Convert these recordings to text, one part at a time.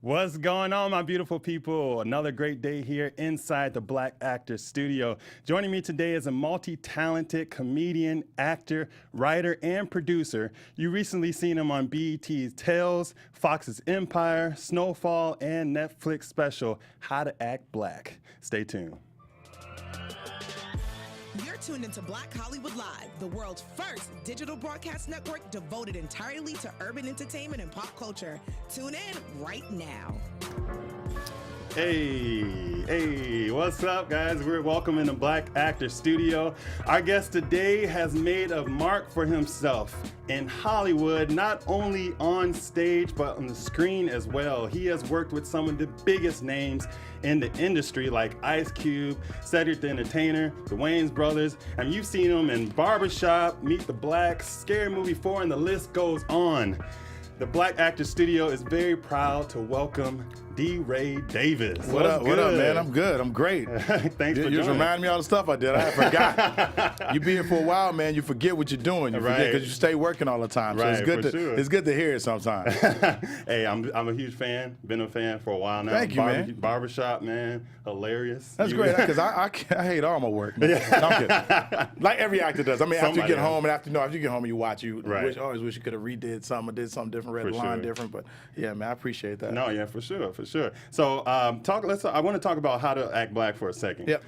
What's going on, my beautiful people? Another great day here inside the Black Actor Studio. Joining me today is a multi-talented comedian, actor, writer, and producer. You recently seen him on BET's Tales, Fox's Empire, Snowfall, and Netflix special, How to Act Black. Stay tuned. You're tuned into Black Hollywood Live, the world's first digital broadcast network devoted entirely to urban entertainment and pop culture. Tune in right now. Hey, what's up, guys? We're welcome in the Black Actor Studio. Our guest today has made a mark for himself in Hollywood, not only on stage, but on the screen as well. He has worked with some of the biggest names in the industry, like Ice Cube, Cedric the Entertainer, the Wayans Brothers, and you've seen him in Barbershop, Meet the Blacks, Scary Movie 4, and the list goes on. The Black Actor Studio is very proud to welcome DeRay Davis. What up, man? I'm good. I'm great. Thanks for joining. You just remind me of all the stuff I did. I forgot. You be here for a while, man. You forget what you're doing. You forget because you stay working all the time. So it's good to hear it sometimes. Hey, I'm a huge fan. Been a fan for a while now. Thank you, man. Barbershop, man. Hilarious. That's great because I hate all my work. Man. No, I'm kidding. Like every actor does. I mean, after you get home and after you get home and you watch, you always wish you could have redid something or did something different, read a line different. But yeah, man, I appreciate that. No, yeah, for sure. So I want to talk about How to Act Black for a second. Yep.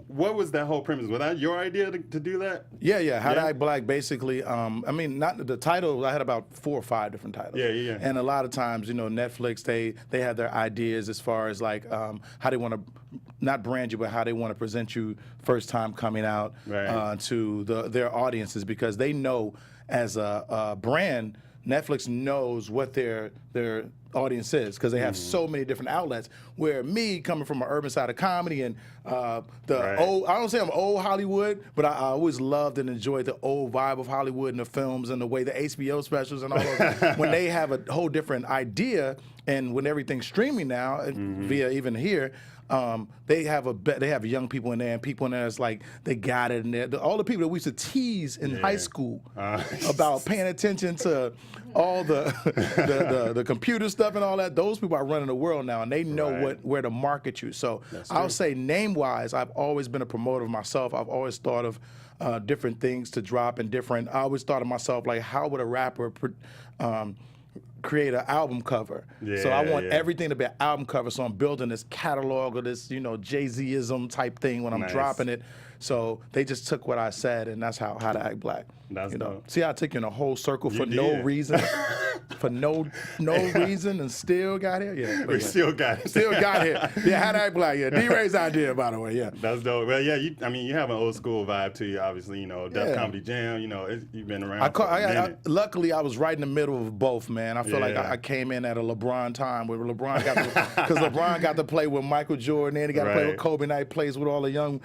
What was that whole premise? Was that your idea to do that? Yeah. How to Act Black, basically. I mean, not the title. I had about 4 or 5 different titles. Yeah. And a lot of times, Netflix, they have their ideas as far as like how they want to not brand you, but how they want to present you first time coming out to their audiences, because they know as a brand, Netflix knows what their audience is, because they have so many different outlets. Where me, coming from an urban side of comedy and old, I don't say I'm old Hollywood, but I always loved and enjoyed the old vibe of Hollywood and the films and the way the HBO specials and all of when they have a whole different idea, and when everything's streaming now via even here. They have young people in there, and people in there that's like they got it in there. All the people that we used to tease in high school about paying attention to all the computer stuff and all that. Those people are running the world now, and they know where to market you. So I'll say name-wise, I've always been a promoter of myself. I've always thought of different things to drop and different. I always thought of myself like, how would a rapper create an album cover? So I want everything to be an album cover. So I'm building this catalog of this, Jay-Z-ism type thing when I'm dropping it. So they just took what I said, and that's how to Act Black. That's dope. See how I took you in a whole circle for no reason, for no reason, and still got here. Yeah, we still got it. Still got here. Yeah, How to Act Black. Yeah, DeRay's idea, by the way. Yeah, that's dope. Well, yeah, you have an old school vibe to you, obviously. Def Comedy Jam. You've been around. Luckily, I was right in the middle of both, man. I feel like I came in at a LeBron time where LeBron got to play with Michael Jordan, and he got to play with Kobe, and he plays with all the young,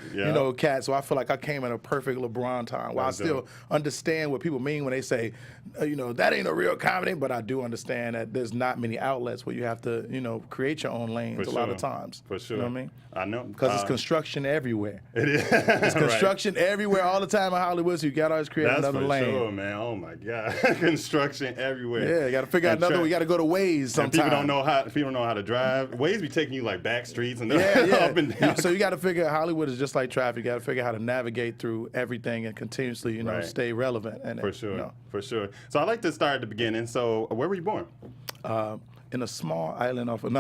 cats. So I feel like I came in a perfect LeBron time. While I still understand what people mean when they say, that ain't a real comedy, but I do understand that there's not many outlets where you have to, create your own lanes a lot of times. For sure. You know what I mean? I know. Because it's construction everywhere. It is. It's construction everywhere all the time in Hollywood, so you got to always create another lane. That's for sure, man. Oh, my God. Construction everywhere. Yeah, you got to figure out another way. You got to go to Waze sometimes. People don't know how to drive. Waze be taking you like back streets and up and down. So you got to figure Hollywood is just like traffic. You got to figure out how to navigate through everything and continuously, stay relevant. And for sure. For sure. So I like to start at the beginning. So where were you born? In a small island off of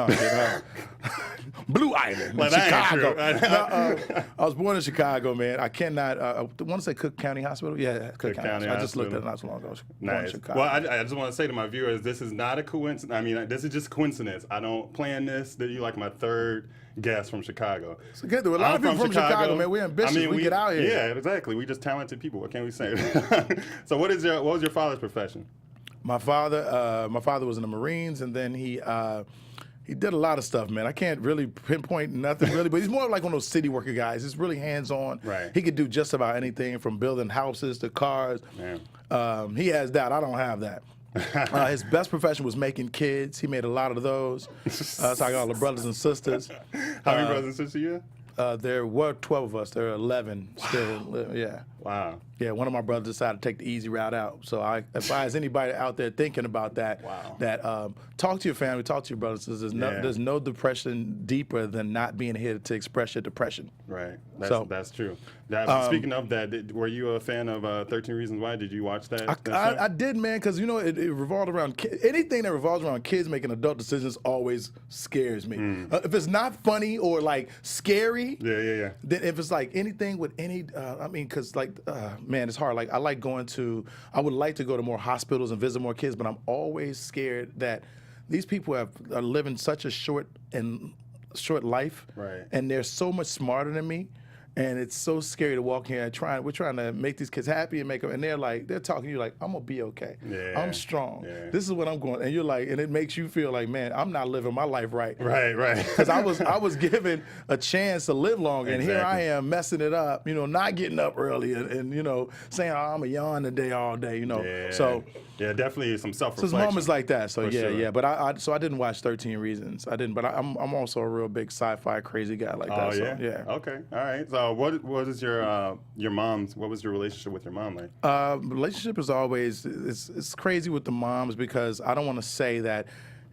Blue Island, well, Chicago. I was born in Chicago, man. I cannot. I want to say Cook County Hospital. Yeah, Cook County. I just looked at it not so long ago. Nice. Chicago. Well, I just want to say to my viewers, this is not a coincidence. I mean, this is just coincidence. I don't plan this. You're like my third guest from Chicago. It's good. A lot of people from Chicago, man. We're ambitious. We get out here. Yeah, exactly. We just talented people. What can we say? So what was your father's profession? My father was in the Marines, and then he did a lot of stuff, man. I can't really pinpoint nothing really, but he's more like one of those city worker guys. He's really hands-on. Right. He could do just about anything from building houses to cars. Man. He has that. I don't have that. His best profession was making kids. He made a lot of those. So I got all the brothers and sisters. How many brothers and sisters you have? There were 12 of us. There are 11 still. Yeah. Wow. Yeah, one of my brothers decided to take the easy route out. So I advise anybody out there thinking about that, that talk to your family, talk to your brothers. There's no depression deeper than not being here to express your depression. Right. That's true. Speaking of that, were you a fan of 13 Reasons Why? Did you watch that? I did, man, because, you know, it revolved around anything that revolves around kids making adult decisions always scares me. If it's not funny or, like, scary, then if it's, like, anything with any, I mean, because, like, man, it's hard. Like, I would like to go to more hospitals and visit more kids, but I'm always scared that these people are living such a short life, and they're so much smarter than me. And it's so scary to walk here and we're trying to make these kids happy and make them, and they're talking to you like, I'm gonna be okay. I'm strong. This is what I'm going, and you're like, and it makes you feel like, man, I'm not living my life right. Right. Because I was given a chance to live longer, and here I am messing it up, you know, not getting up early and you know, saying, oh, I'm a yawn today all day, you know. So definitely some self-reflection. So there's moments like that. So sure. But I didn't watch 13 Reasons. I didn't, but I'm also a real big sci-fi crazy guy like that. Oh yeah. So, yeah. Okay. All right. So what is your mom's? What was your relationship with your mom like? Relationship is always it's crazy with the moms because I don't want to say that.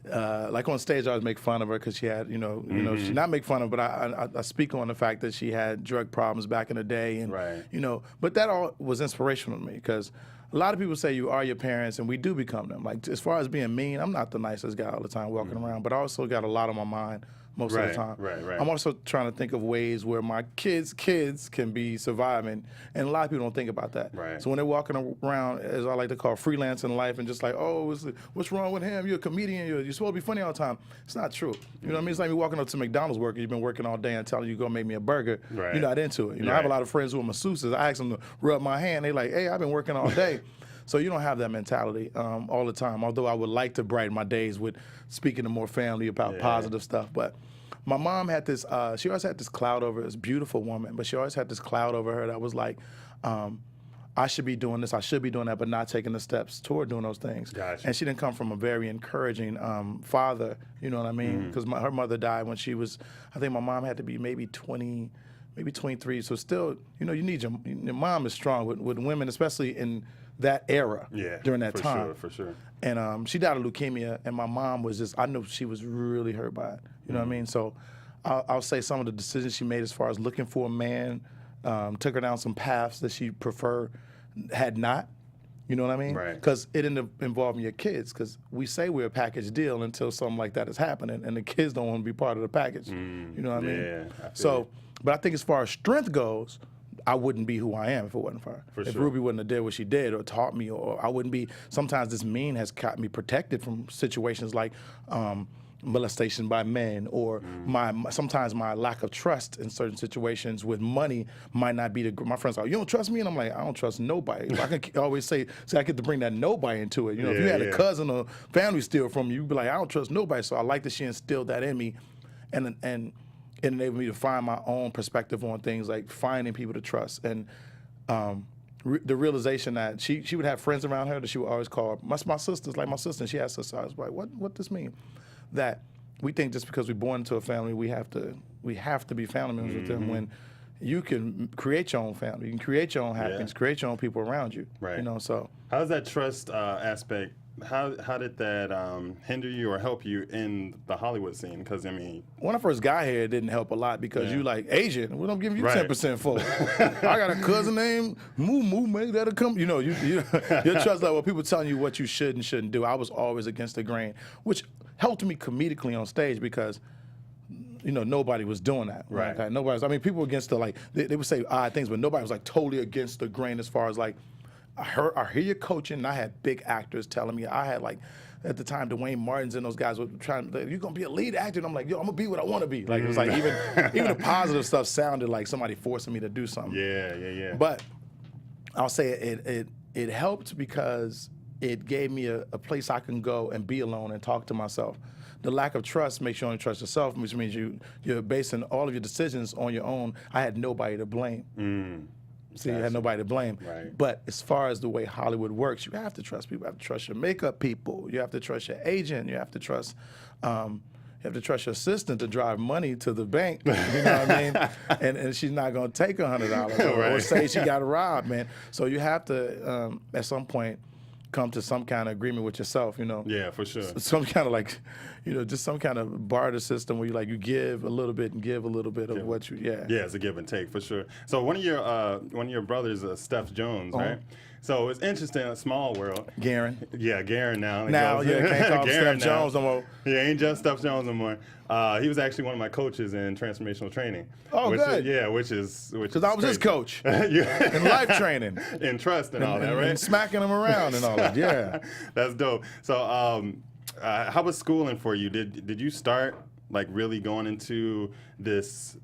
Like on stage, I always make fun of her because she had, you know, she not make fun of, but I speak on the fact that she had drug problems back in the day, and you know, but that all was inspirational to me because a lot of people say you are your parents, and we do become them. Like as far as being mean, I'm not the nicest guy all the time walking around, but I also got a lot on my mind most of the time. I'm also trying to think of ways where my kids can be surviving, and a lot of people don't think about that. So when they're walking around, as I like to call freelancing life, and just like, oh, what's wrong with him? You're a comedian. You're supposed to be funny all the time. It's not true. You know what I mean? It's like me walking up to McDonald's worker. You've been working all day and telling you go make me a burger. You're not into it. You know, I have a lot of friends who are masseuses. I ask them to rub my hand. They like, hey, I've been working all day. So you don't have that mentality all the time, although I would like to brighten my days with speaking to more family about positive stuff. But my mom had this, she always had this cloud over her, this beautiful woman, but she always had this cloud over her that was like, I should be doing this, I should be doing that, but not taking the steps toward doing those things. And she didn't come from a very encouraging father, you know what I mean? Because her mother died when she was, I think my mom had to be maybe 23, so still, you know, you need your mom is strong with women, especially in that era during that time. For sure. And she died of leukemia, and my mom was just, I know she was really hurt by it. You know what I mean? So I'll say some of the decisions she made as far as looking for a man, took her down some paths that she preferred, had not. You know what I mean? Because it ended up involving your kids, because we say we're a package deal until something like that is happening, and the kids don't want to be part of the package. You know what I mean? So, but I think as far as strength goes, I wouldn't be who I am if it wasn't for her. If Ruby wouldn't have did what she did or taught me, or I wouldn't be, sometimes this mean has got me protected from situations like molestation by men, or sometimes my lack of trust in certain situations with money might not be my friends are like, you don't trust me? And I'm like, I don't trust nobody. I can always say I get to bring that nobody into it. You know, if you had a cousin or family steal from you, you'd be like, I don't trust nobody. So I like that she instilled that in me, and it enabled me to find my own perspective on things, like finding people to trust. And the realization that she would have friends around her that she would always call my sisters, like my sister, and she has sisters. I was like, what does this mean? That we think just because we're born into a family, we have to be family members with them, when you can create your own family, you can create your own happiness, create your own people around you. You know, so how does that trust aspect? How did that hinder you or help you in the Hollywood scene? Because I mean, when I first got here, it didn't help a lot because you like Asian. We don't give you 10% for. I got a cousin named Moo Moo, maybe that'll come. You know, you your trust level. People telling you what you should and shouldn't do. I was always against the grain, which helped me comedically on stage because, you know, nobody was doing that. Like, nobody was, I mean, people were against the, like, they would say odd things, but nobody was like totally against the grain as far as like, I hear you coaching, and I had big actors telling me. I had, like, at the time, Dwayne Martins and those guys were trying, you're going to be a lead actor. And I'm like, yo, I'm going to be what I want to be. Like, it was like, even the positive stuff sounded like somebody forcing me to do something. But I'll say it helped because it gave me a place I can go and be alone and talk to myself. The lack of trust makes you only trust yourself, which means you're basing all of your decisions on your own. I had nobody to blame. So you had nobody to blame. But as far as the way Hollywood works, you have to trust people. You have to trust your makeup people. You have to trust your agent. You have to trust have to trust your assistant to drive money to the bank. You know what I mean? And she's not going to take $100 or say she got robbed, man. So you have to, at some point, come to some kind of agreement with yourself, you know. Yeah, for sure. Some kind of like, you know, just some kind of barter system where you give a little bit and give a little bit of what you, Yeah, it's a give and take for sure. So one of your brothers, Steph Jones, right? So it's interesting, a small world. Garen. Yeah, Garen now. Can't call him Steph now. Jones no more. He ain't just Steph Jones no more. He was actually one of my coaches in transformational training. Oh, good. Which is because I was his coach yeah. in life training, in trust and all that, right? And smacking him around and all that. Yeah, that's dope. So, how was schooling for you? Did you start like really going into this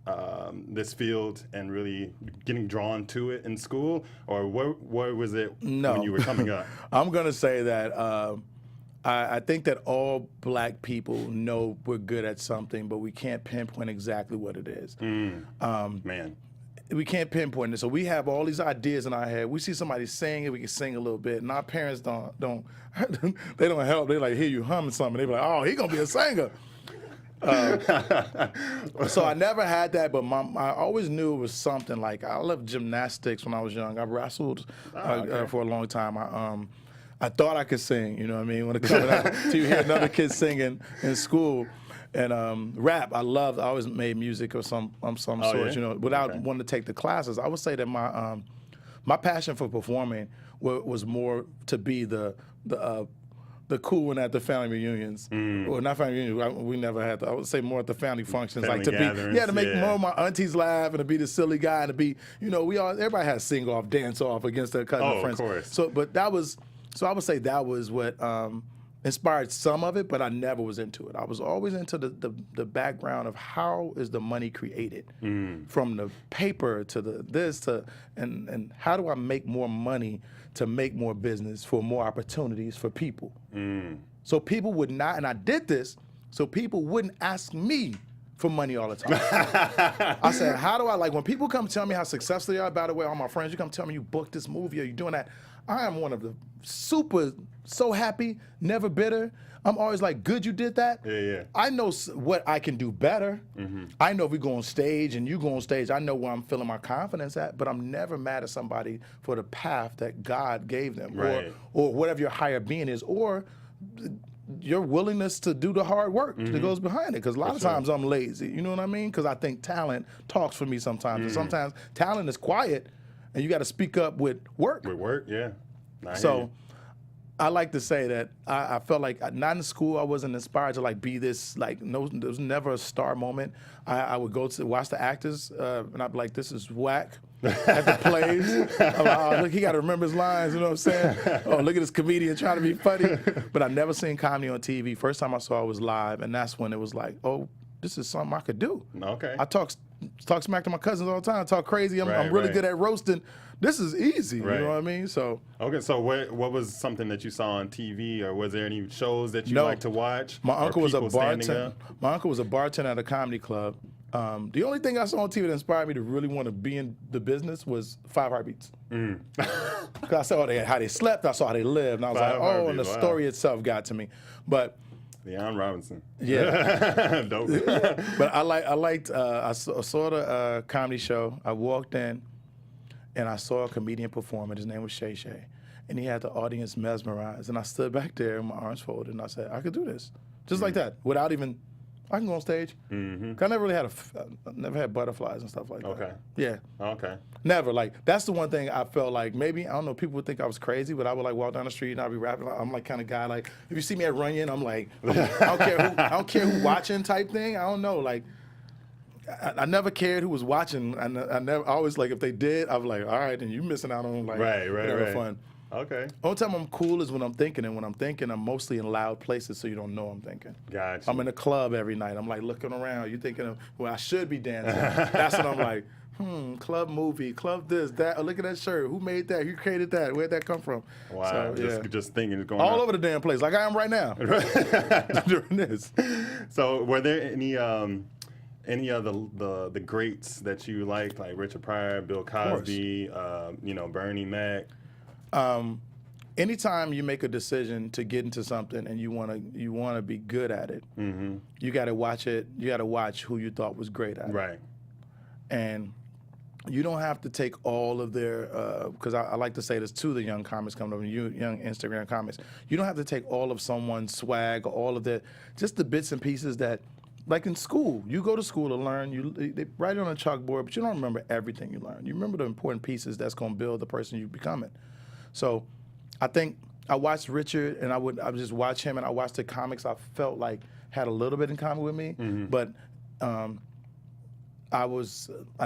this field and really getting drawn to it in school, or where was it when you were coming up? I'm gonna say that. I think that all black people know we're good at something, but we can't pinpoint exactly what it is. Man. We can't pinpoint it. So we have all these ideas in our head. We see somebody sing and we can sing a little bit. And our parents don't they don't help. They like hear you humming something. They be like, oh, he gonna be a singer. So I never had that, but I always knew it was something. Like I loved gymnastics when I was young. I wrestled for a long time. I thought I could sing, you know what I mean? When it comes out to hear another kid singing in school. And rap, I always made music of some sort, you know, without wanting to take the classes. I would say that my passion for performing was more to be the cool one at the family reunions. Well, not family reunions, we never had I would say more at the family functions. Family like to gatherings, to make more of my aunties laugh and to be the silly guy and to be, you know, everybody has sing off, dance off against their cousin and friends. Of course. So I would say that was what inspired some of it, but I never was into it. I was always into the background of how is the money created, from the paper to and how do I make more money to make more business for more opportunities for people. So people would not, and I did this, so people wouldn't ask me for money all the time. I said, how do I, like when people come tell me how successful they are, by the way, all my friends, you come tell me you booked this movie or you doing that, I am one of the so happy, never bitter. I'm always like, good you did that. Yeah. I know what I can do better. I know if we go on stage and you go on stage, I know where I'm feeling my confidence at, but I'm never mad at somebody for the path that God gave them, or whatever your higher being is, or your willingness to do the hard work that goes behind it. Because a lot of times I'm lazy, you know what I mean? Because I think talent talks for me sometimes. And sometimes talent is quiet and you got to speak up with work. With work, yeah. So I like to say that I felt like not in school I wasn't inspired to like be this, like no, there was never a star moment. I would go to watch the actors and I'd be like, this is whack. At the plays, I'm like, oh, look, he got to remember his lines, you know what I'm saying? Oh, look at this comedian trying to be funny. But I never seen comedy on TV. First time I saw it was live, and that's when it was like, oh, this is something I could do. Okay. I talk smack to my cousins all the time. I talk crazy. I'm really good at roasting. This is easy, you know what I mean? So okay, so what was something that you saw on TV, or was there any shows that you like to watch? My uncle was a bartender. My uncle was a bartender at a comedy club. The only thing I saw on TV that inspired me to really want to be in the business was 5 Heartbeats. Because I saw how they slept, I saw how they lived, and I was like, oh, and the story itself got to me. But Leon Robinson. Yeah. Dope. But I saw the comedy show. I walked in, and I saw a comedian performing. His name was Shay Shay. And he had the audience mesmerized. And I stood back there with my arms folded, and I said, I could do this. Just like that, without even, I can go on stage. Mm-hmm. I never really never had butterflies and stuff like that. Okay. Yeah. Okay. Never. Like, that's the one thing I felt like maybe, I don't know, people would think I was crazy, but I would like walk down the street and I'd be rapping. I'm like kind of guy, like, if you see me at Runyon, I'm like, I don't care who watching type thing. I don't know. Like, I never cared who was watching. I always like, if they did, I was like, all right, then you missing out on like whatever fun. Okay. Only time I'm cool is when I'm thinking, and when I'm thinking, I'm mostly in loud places, so you don't know I'm thinking. Gotcha. I'm in a club every night. I'm like looking around. You thinking of, well, I should be dancing. That's when I'm like, club movie, club this, that. Oh, look at that shirt. Who made that? Who created that? Where'd that come from? Wow. So, just thinking, going all over the damn place, like I am right now during this. So, were there any of the greats that you liked, like Richard Pryor, Bill Cosby, Bernie Mac? anytime you make a decision to get into something and you wanna be good at it, you gotta watch it. You gotta watch who you thought was great at it. Right. And you don't have to take all of their, because I like to say this to the young comics coming up, young Instagram comics. You don't have to take all of someone's swag or all of their, just the bits and pieces that, like in school, you go to school to learn, they write it on a chalkboard, but you don't remember everything you learn. You remember the important pieces that's going to build the person you're becoming. So I think I watched Richard, and I would just watch him, and I watched the comics I felt like had a little bit in common with me, but I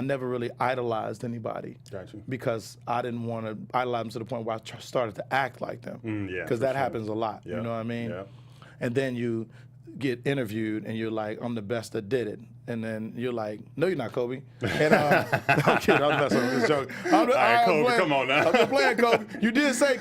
never really idolized anybody. Gotcha. Because I didn't want to idolize them to the point where I started to act like them. Because that happens a lot. You know what I mean? Yeah. And then you get interviewed and you're like, I'm the best that did it. And then you're like, no, you're not, Kobe. And I'm kidding. I'm messing with this joke. All right, Kobe, come on now. I'm just playing Kobe. You did say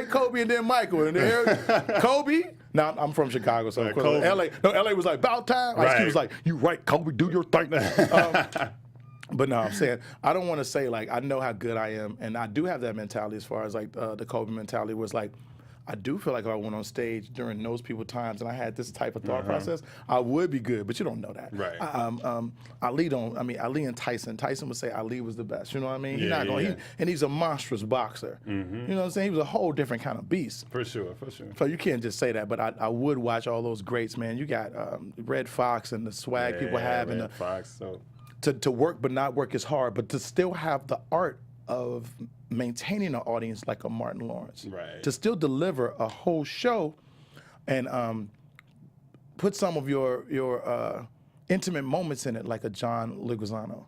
Kobe and then Michael. And then Kobe. Now I'm from Chicago, so of course, LA. No, LA was like about time. Right. He was like, you right, Kobe, do your thing. But no, I'm saying I don't want to say like I know how good I am, and I do have that mentality as far as like the Kobe mentality was like. I do feel like if I went on stage during those people times and I had this type of thought process, I would be good, but you don't know that. Right. Ali and Tyson. Tyson would say Ali was the best. You know what I mean? And he's a monstrous boxer. You know what I'm saying? He was a whole different kind of beast. For sure. So you can't just say that, but I would watch all those greats, man. You got Red Fox and the swag people have. Red Fox, so. To work but not work as hard, but to still have the art of maintaining an audience like a Martin Lawrence. Right. To still deliver a whole show and put some of your intimate moments in it like a John Leguizamo.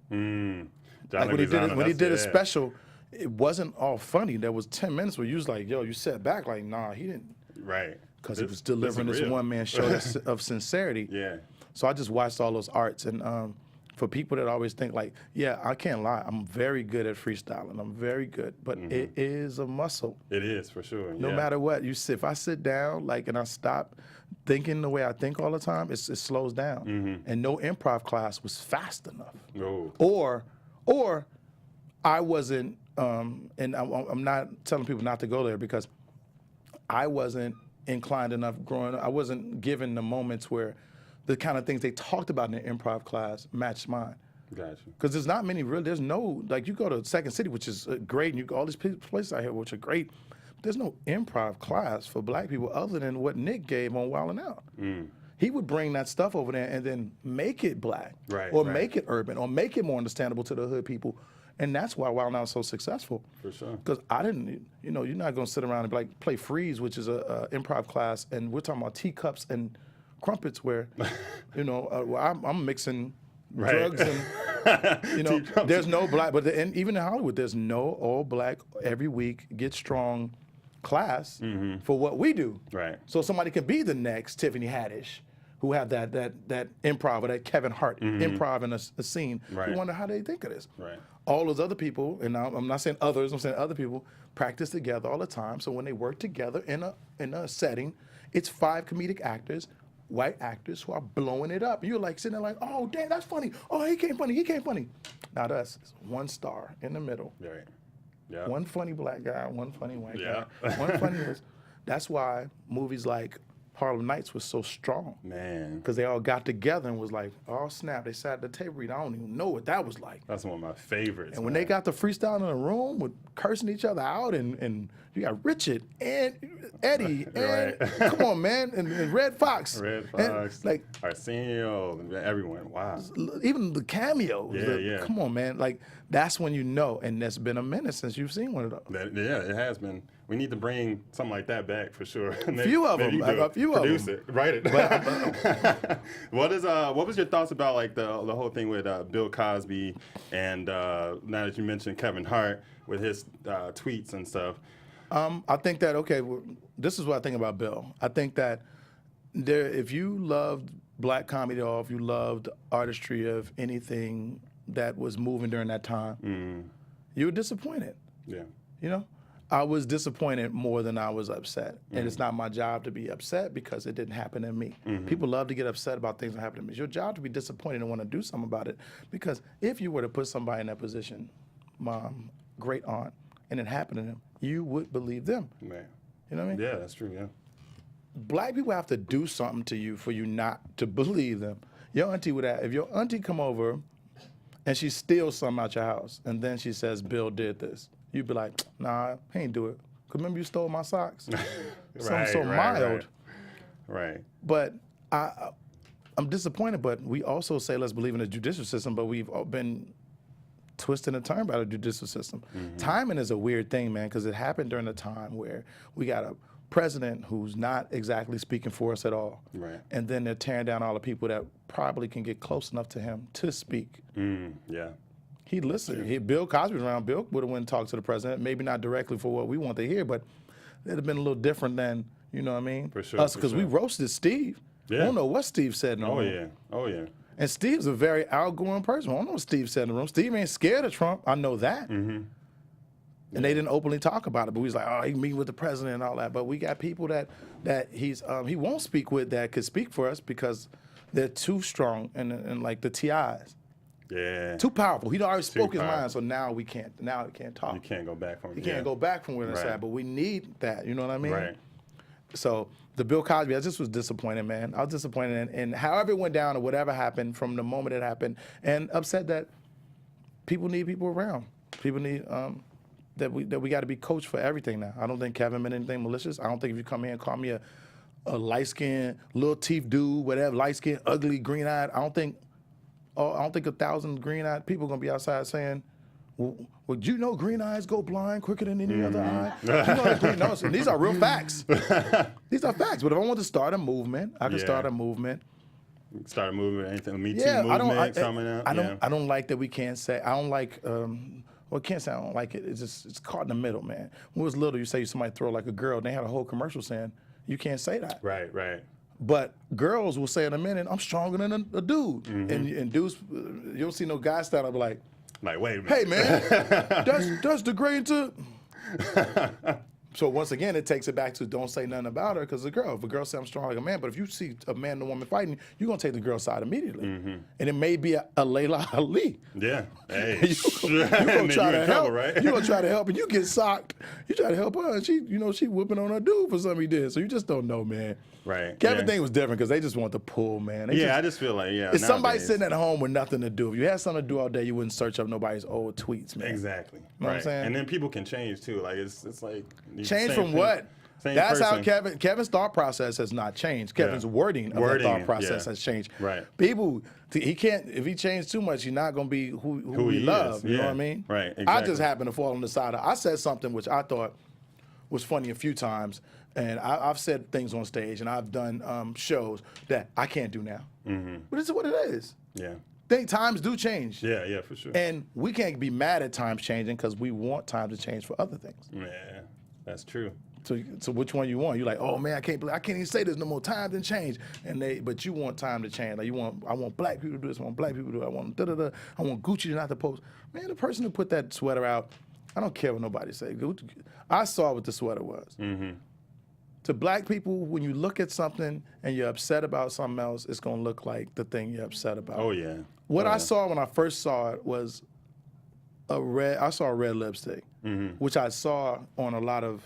Like when he did a special, it wasn't all funny. There was 10 minutes where you was like, yo, you sat back like, nah, he didn't. Right. Because he was delivering this one-man show of sincerity. Yeah. So I just watched all those arts and for people that always think like, yeah, I can't lie, I'm very good at freestyling. I'm very good, but it is a muscle. It is, for sure. No matter what, if I sit down like and I stop thinking the way I think all the time, it slows down. And no improv class was fast enough. No. Or I wasn't, and I'm not telling people not to go there because I wasn't inclined enough growing up. I wasn't given the moments where the kind of things they talked about in the improv class matched mine. Gotcha. Because there's not many there's no, like you go to Second City, which is great, and you go all these places out here which are great, but there's no improv class for black people other than what Nick gave on Wild 'N Out. He would bring that stuff over there and then make it black, make it urban, or make it more understandable to the hood people. And that's why Wild 'N Out is so successful. For sure. Because I didn't, you're not going to sit around and like play Freeze, which is a improv class, and we're talking about teacups and crumpets where, I'm mixing drugs and, there's no black, but and even in Hollywood, there's no all black every week get strong class for what we do. Right. So somebody could be the next Tiffany Haddish who have that improv or that Kevin Hart improv in a scene. Right. We wonder how they think of this. Right. All those other people, and I'm not saying others, I'm saying other people practice together all the time. So when they work together in a setting, it's 5 comedic actors, white actors who are blowing it up. You're like sitting there like, oh, damn, that's funny. Oh, he came funny. Not us. It's one star in the middle. Right. Yeah. One funny black guy, one funny white guy. One funny. That's why movies like Harlem Nights was so strong. Man. Because they all got together and was like, oh, snap. They sat at the table. I don't even know what that was like. That's one of my favorites. And when they got the freestyle in the room with cursing each other out, and you got Richard and Eddie and come on, man, and Red Fox. And, like Arsenio, everyone. Wow. Even the cameos. Yeah. Come on, man. Like that's when you know. And that's been a minute since you've seen one of those. It has been. We need to bring something like that back for sure. A few of them. Produce it. Write it. What was your thoughts about like the whole thing with Bill Cosby and now that you mentioned Kevin Hart with his tweets and stuff? I think that this is what I think about Bill. I think that if you loved black comedy or if you loved artistry of anything that was moving during that time, you were disappointed. Yeah. I was disappointed more than I was upset. And it's not my job to be upset because it didn't happen to me. People love to get upset about things that happen to me. It's your job to be disappointed and want to do something about it. Because if you were to put somebody in that position, mom, great aunt, and it happened to them, you would believe them. Man. You know what I mean? Yeah, that's true. Yeah. Black people have to do something to you for you not to believe them. Your auntie would have, if your auntie come over and she steals something out your house and then she says, Bill did this, you'd be like, nah, he ain't do it. Because remember you stole my socks? Something so mild. Right. But I'm disappointed, but we also say let's believe in the judicial system, but we've been twisted and turned by the judicial system. Timing is a weird thing, man, because it happened during a time where we got a president who's not exactly speaking for us at all. Right. And then they're tearing down all the people that probably can get close enough to him to speak. Yeah. He listened. Bill Cosby was around. Bill would have went and talked to the president, maybe not directly for what we want to hear, but it'd have been a little different than, you know what I mean? For sure. Us, because we roasted Steve. Yeah. I don't know what Steve said in the room. Oh, yeah. And Steve's a very outgoing person. I don't know what Steve said in the room. Steve ain't scared of Trump. I know that. And they didn't openly talk about it, but we was like, oh, he meet with the president and all that. But we got people that he won't speak with that could speak for us because they're too strong and like the TIs. Yeah. Too powerful. He already spoke his mind, so now we can't. Now he can't talk. You can't go back from it. He can't go back from where it's Right. at. But we need that. You know what I mean? Right. So the Bill Cosby, I just was disappointed, man. I was disappointed in however it went down or whatever happened from the moment it happened, and upset that people need people around. People need that we got to be coached for everything now. I don't think Kevin meant anything malicious. I don't think if you come here and call me a light-skinned, little teeth dude, whatever, light-skinned, ugly, green-eyed, I don't think 1,000 green-eyed people gonna be outside saying, well, you know green eyes go blind quicker than any other eye? You know the green nose. And these are real facts. These are facts. But if I want to start a movement, I can start a movement. Start a movement, anything, Me Too movement coming out. I don't like that we can't say, I don't like, well, can't say I don't like it. It's just, it's caught in the middle, man. When we was little, you say somebody throw like a girl, and they had a whole commercial saying, you can't say that. Right. But girls will say in a minute, I'm stronger than a dude. And dudes, you don't see no guy stand up like, wait a minute. hey man, that's degrading to. So once again, it takes it back to don't say nothing about her because the girl. If a girl says I'm strong like a man, but if you see a man and a woman fighting, you're gonna take the girl's side immediately, and it may be a Layla Ali. Yeah. Hey. you gonna try to help, right? You gonna try to help, and you get socked. You try to help her, and she whooping on her dude for something he did. So you just don't know, man. Right. Kevin thing was different because they just want to pull, man. I just feel like if somebody sitting at home with nothing to do, if you had something to do all day, you wouldn't search up nobody's old tweets, man. Exactly. You know what I'm saying? And then people can change too. Like it's like change from what? That's how Kevin's thought process has not changed. Kevin's wording of the thought process has changed. Right. People, he can't. If he changed too much, he's not gonna be who we love. You know what I mean? Right. Exactly. I just happened to fall on the side. I said something which I thought was funny a few times, and I've said things on stage, and I've done shows that I can't do now. But it's what it is. Yeah. Times do change. Yeah, for sure. And we can't be mad at times changing because we want times to change for other things. Yeah, that's true. So which one you want? You're like, oh man, I can't even say this no more. Time didn't change, but you want time to change. Like I want black people to do this. I want black people to do it. I want I want Gucci to not to post. Man, the person who put that sweater out, I don't care what nobody say. I saw what the sweater was. To black people, when you look at something and you're upset about something else, it's gonna look like the thing you're upset about. Oh yeah. What I saw when I first saw it was I saw a red lipstick, which I saw on a lot of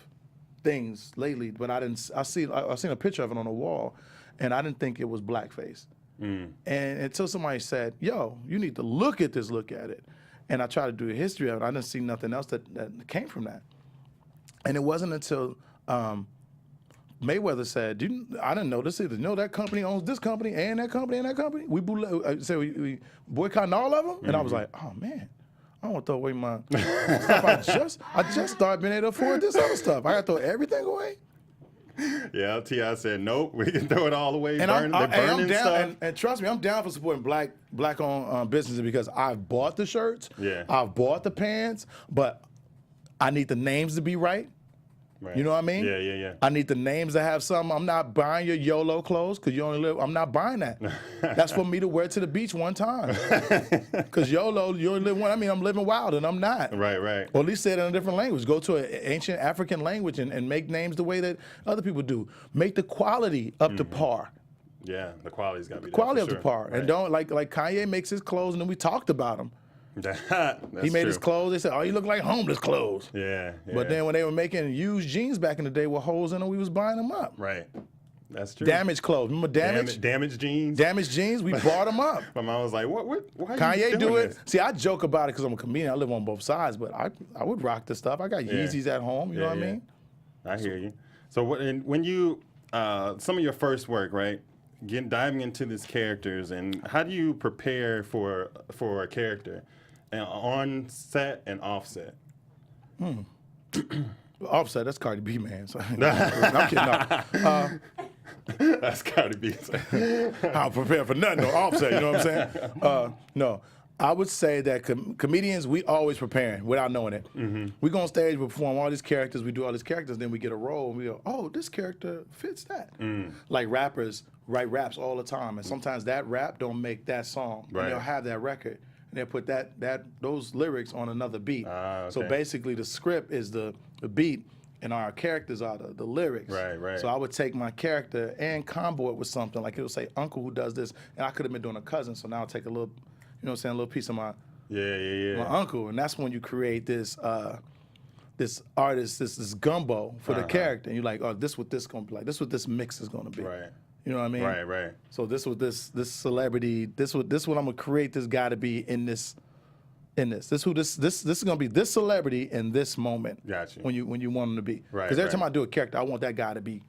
things lately, but I seen a picture of it on the wall, and I didn't think it was blackface. And until somebody said, yo, you need to look at it. And I tried to do a history of it. I didn't see nothing else that came from that. And it wasn't until Mayweather said, I didn't know this either. You know that company owns this company and that company and that company? We boycotting all of them? And I was like, oh man, I don't want to throw away my stuff. I just started being able to afford this other stuff. I got to throw everything away? Yeah, T.I. said, nope, we can throw it all away. And I'm down, stuff. and trust me, I'm down for supporting black-owned businesses because I've bought the shirts, I've bought the pants, but I need the names to be right. You know what I mean? Yeah. I need the names to have something. I'm not buying your YOLO clothes because you only live. I'm not buying that. That's for me to wear to the beach one time. Because YOLO, you only live one. I mean, I'm living wild and I'm not. Right. Or at least say it in a different language. Go to an ancient African language and make names the way that other people do. Make the quality up to par. Yeah, the quality's got to be Quality there up for to sure. par. And don't like Kanye makes his clothes and then we talked about him. He made his clothes. They said, "Oh, you look like homeless clothes." Yeah. But then when they were making used jeans back in the day with holes in them, we was buying them up. Right. That's true. Damaged clothes. Remember damaged? Damaged jeans. Damaged jeans. We bought them up. My mom was like, "What? Why are Kanye you doing do it. this?" See, I joke about it because I'm a comedian. I live on both sides, but I would rock this stuff. I got Yeezys at home. You know what I mean? I hear you. So when you some of your first work, right? Diving into these characters, and how do you prepare for a character, on set and off set? Offset, that's Cardi B, man. So, I'm kidding. No. That's Cardi B. I don't prepare for nothing on Offset. You know what I'm saying? No. I would say that comedians, we always preparing without knowing it. We go on stage, we perform all these characters, we do all these characters, then we get a role, and we go, oh, this character fits that. Like rappers write raps all the time, and sometimes that rap don't make that song. Right. And they'll have that record, and they'll put those lyrics on another beat. Okay. So basically, the script is the beat, and our characters are the lyrics. Right. So I would take my character and combo it with something, like it'll say uncle who does this, and I could have been doing a cousin, so now I'll take a little, you know what I'm saying, a little piece of my uncle, and that's when you create this this artist, this gumbo for the character, and you're like, oh, this what this gonna be like, this what this mix is gonna be. Right. You know what I mean? Right. So this what this celebrity, this what I'm gonna create this guy to be in this. This is gonna be this celebrity in this moment. Gotcha. When you want him to be. Right. Because every time I do a character, I want that guy to be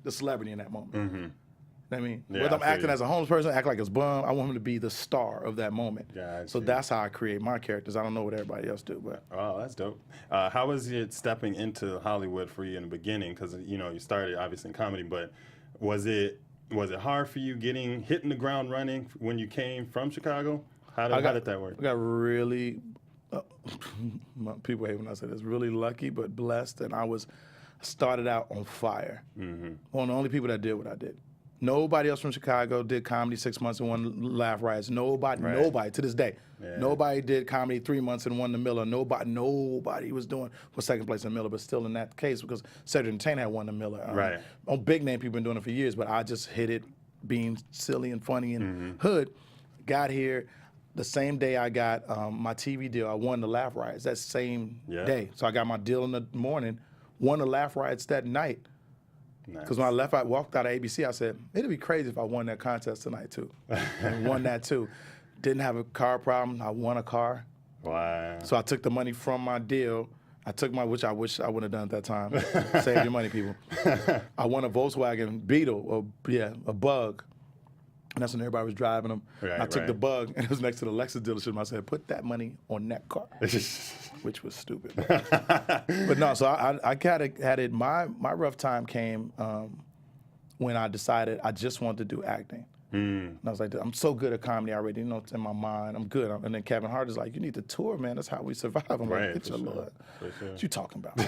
the celebrity in that moment. You know what I mean? Yeah, Whether I'm I feel acting you. as a homeless person, act like a bum, I want him to be the star of that moment. Gotcha. So that's how I create my characters. I don't know what everybody else do, but Oh, that's dope. How was it stepping into Hollywood for you in the beginning? Because you started obviously in comedy, but was it hard for you hitting the ground running when you came from Chicago? How did that work? I got really, people hate when I say this, really lucky but blessed, and I started out on fire. One of the only people that did what I did. Nobody else from Chicago did comedy 6 months and won Laugh Riots. Nobody to this day. Yeah. Nobody did comedy 3 months and won the Miller. Nobody was doing for second place in Miller, but still in that case because Cedric Entertainer had won the Miller. On big name, people been doing it for years, but I just hit it being silly and funny and hood. Got here. The same day I got my TV deal, I won the Laugh Riots that same day. So I got my deal in the morning, won the Laugh Riots that night. Because when I walked out of ABC, I said, it'd be crazy if I won that contest tonight too. And won that too. Didn't have a car problem, I won a car. Wow. So I took the money from my deal. I took which I wish I would have done at that time. Save your money, people. I won a Volkswagen Beetle, a Bug. And that's when everybody was driving them. I took the Bug, and it was next to the Lexus dealership. And I said, put that money on that car, which was stupid. But no, so I had it. My rough time came when I decided I just wanted to do acting. And I was like, I'm so good at comedy already. It's in my mind. I'm good. And then Kevin Hart is like, you need to tour, man. That's how we survive. I'm like, get your Lord. Sure. What you talking about?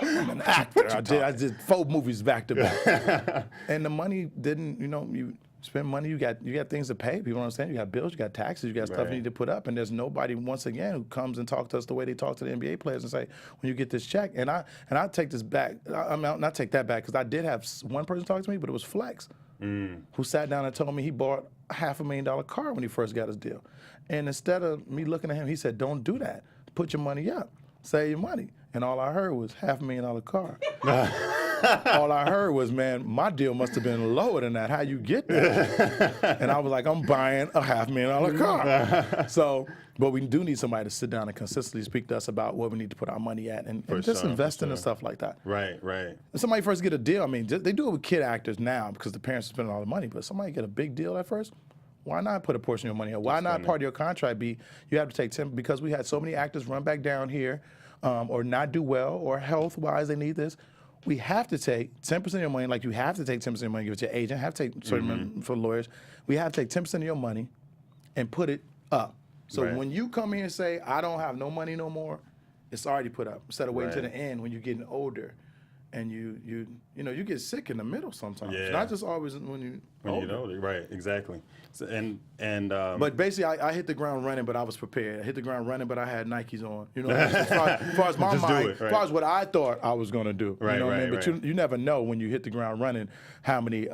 I'm an actor. I did 4 movies back to back. And the money didn't, you spend money, you got things to pay. People don't understand. You got bills, you got taxes, you got stuff you need to put up. And there's nobody, once again, who comes and talks to us the way they talk to the NBA players and say, when you get this check. And I take this back. I mean, not take that back, because I did have one person talk to me, but it was Flex, who sat down and told me he bought a $500,000 car when he first got his deal. And instead of me looking at him, he said, don't do that. Put your money up. Save your money. And all I heard was $500,000 car. All I heard was, man, my deal must have been lower than that. How you get that? And I was like, I'm buying a $500,000 car. So, but we do need somebody to sit down and consistently speak to us about what we need to put our money at and just invest in and stuff like that. Right. When somebody first get a deal, I mean, they do it with kid actors now because the parents are spending all the money, but somebody get a big deal at first, why not put a portion of your money up? Why not part of your contract be you have to take 10, because we had so many actors run back down here or not do well or health-wise they need this. We have to take 10% of your money, like you have to take 10% of your money, give it to your agent, have to take certain money for lawyers. We have to take 10% of your money and put it up. So when you come here and say, I don't have no money no more, it's already put up. Instead of waiting to the end when you're getting older and you get sick in the middle sometimes. Not just always when you when you get older. Right, exactly. So, but basically, I hit the ground running, but I was prepared. I hit the ground running, but I had Nikes on. You know, as far as my mind, as far as what I thought I was going to do. Right, you know what I mean? right. But you never know when you hit the ground running how many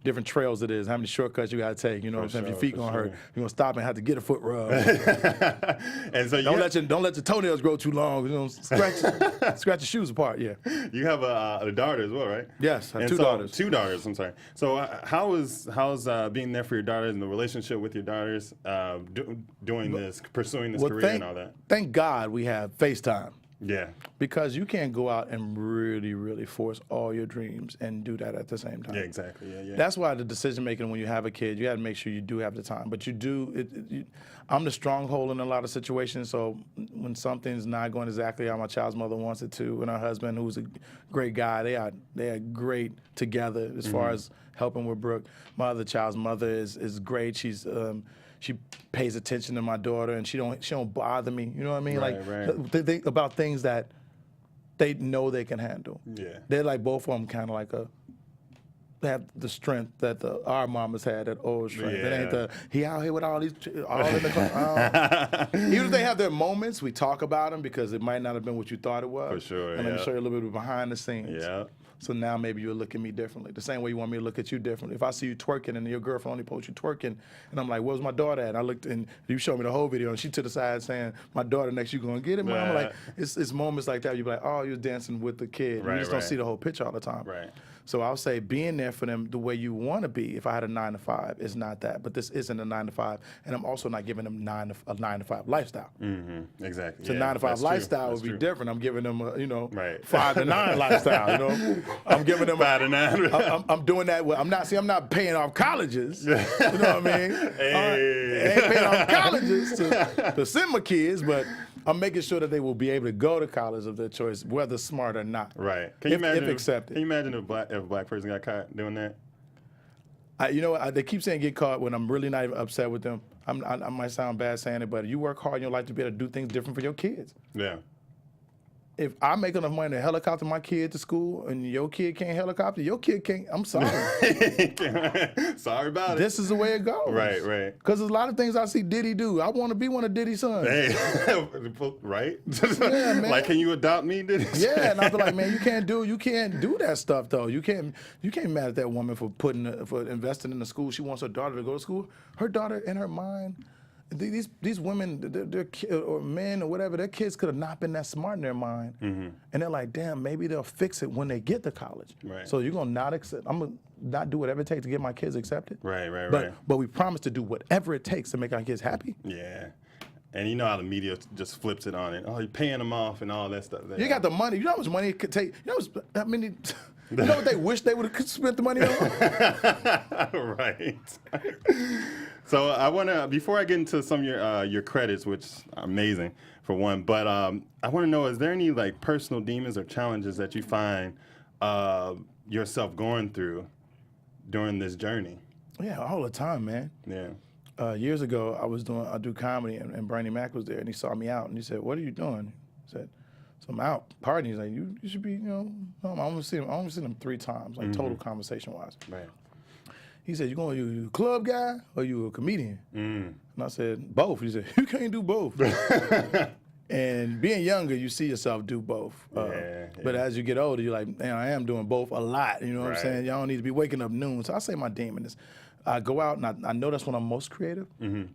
different trails it is, how many shortcuts you got to take. You know what I'm saying? If your feet going to hurt, you're going to stop and have to get a foot rub. And so don't let your toenails grow too long. You know, scratch your shoes apart. Yeah. You have a daughter as well, right? Yes, I have two daughters. 2 daughters. I'm sorry. So how's being there for your daughters and the relationship with your daughters, pursuing this career and all that? Thank God we have FaceTime. Yeah. Because you can't go out and really, really force all your dreams and do that at the same time. Yeah, exactly. Yeah. That's why the decision making when you have a kid, you got to make sure you do have the time. But you do. I'm the stronghold in a lot of situations. So when something's not going exactly how my child's mother wants it to, and her husband, who's a great guy, they are great together as far as helping with Brooke. My other child's mother is great. She pays attention to my daughter, and she don't bother me. You know what I mean? Right. They think about things that they know they can handle. Yeah. They're like both of them kind of like they have the strength that our mamas had, that old strength. Yeah. It ain't he out here with all in the even if they have their moments, we talk about them because it might not have been what you thought it was. For sure. And let me show you a little bit of behind the scenes. Yeah. So now maybe you'll look at me differently. The same way you want me to look at you differently. If I see you twerking and your girlfriend only posts you twerking, and I'm like, where's my daughter at? And I looked and you showed me the whole video, and she to the side saying, my daughter next, you gonna get it, Mom? I'm like, it's moments like that. You be like, oh, you're dancing with the kid. You just don't see the whole picture all the time. Right. So I'll say being there for them the way you want to be. If I had a 9 to 5, it's not that. But this isn't a 9 to 5, and I'm also not giving them a 9 to 5 lifestyle. Mm-hmm. Exactly. So 9 to 5 lifestyle would be different. I'm giving them a 5 to 9 lifestyle. You know, I'm giving them 5 to 9. I'm doing that. I'm not paying off colleges. You know what I mean? Hey. I ain't paying off colleges to send my kids, but I'm making sure that they will be able to go to college of their choice, whether smart or not. Right. If accepted. Can you imagine if a black person got caught doing that? You know what? They keep saying get caught when I'm really not even upset with them. I might sound bad saying it, but you work hard in your life to be able to do things different for your kids. Yeah. If I make enough money to helicopter my kid to school and your kid can't helicopter, your kid can't. I'm sorry. Sorry about it. This is the way it goes. Right. Because there's a lot of things I see Diddy do. I want to be one of Diddy's sons. Hey, right? Yeah, man. Like, can you adopt me, Diddy? Yeah, and I be like, man, you can't do that stuff though. You can't mad at that woman for investing in the school. She wants her daughter to go to school. Her daughter, in her mind, these women, their or men or whatever, their kids could have not been that smart in their mind, and they're like, damn, maybe they'll fix it when they get to college. Right. So you're gonna not accept? I'm gonna not do whatever it takes to get my kids accepted. Right. But we promise to do whatever it takes to make our kids happy. Yeah. And you know how the media just flips it on it. Oh, you're paying them off and all that stuff. You got the money. You know how much money it could take. You know what they wish they would have spent the money on? Right. So I want to, before I get into some of your credits, which are amazing for one, but I want to know, is there any like personal demons or challenges that you find yourself going through during this journey? Yeah, all the time, man. Yeah. Years ago, I do comedy, and Bernie Mac was there, and he saw me out, and he said, "What are you doing?" I said, "So I'm out partying." He's like, "You should be, I only seen him 3 times, like total conversation wise." Right. He said, "You a club guy or you a comedian?" And I said, "Both." He said, "You can't do both." And being younger, you see yourself do both. But as you get older, you're like, man, I am doing both a lot. You know what I'm saying? Y'all don't need to be waking up noon. So I say my demon is, I go out and I know that's when I'm most creative,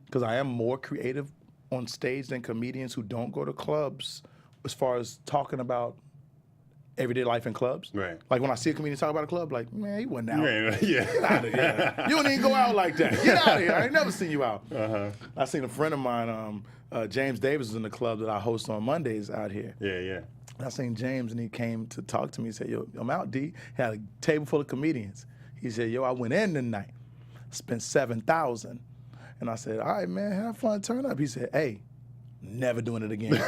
because I am more creative on stage than comedians who don't go to clubs as far as talking about everyday life in clubs. Right. Like when I see a comedian talk about a club, like, man, he wasn't out. Yeah. Get out of here. You don't even go out like that. Get out of here. I ain't never seen you out. I seen a friend of mine, James Davis, was in the club that I host on Mondays out here. Yeah. I seen James, and he came to talk to me. He said, "Yo, I'm out, D." He had a table full of comedians. He said, "Yo, I went in tonight, spent $7,000. And I said, "All right, man, have fun, turn up." He said, "Hey, never doing it again."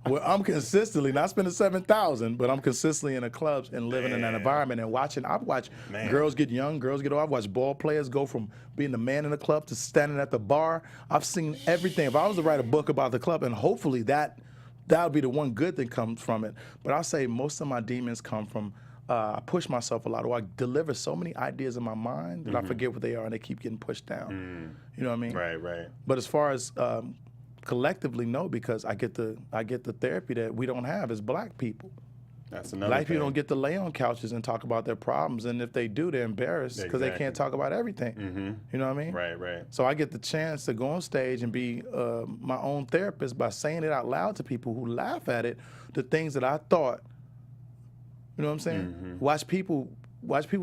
Well, I'm consistently not spending $7,000, but I'm consistently in the clubs and living in that environment and watching. I've watched girls get young, girls get old. I've watched ball players go from being the man in the club to standing at the bar. I've seen everything. If I was to write a book about the club, and hopefully that'll be the one good thing comes from it. But I'll say most of my demons come from I push myself a lot, or I deliver so many ideas in my mind that I forget what they are, and they keep getting pushed down. You know what I mean? Right. But as far as collectively, no, because I get the therapy that we don't have as black people. That's another Black thing. people don't get to lay on couches and talk about their problems, and if they do, they're embarrassed because they can't talk about everything. You know what I mean? Right. So I get the chance to go on stage and be my own therapist by saying it out loud to people who laugh at it, the things that I thought. You know what I'm saying? Watch people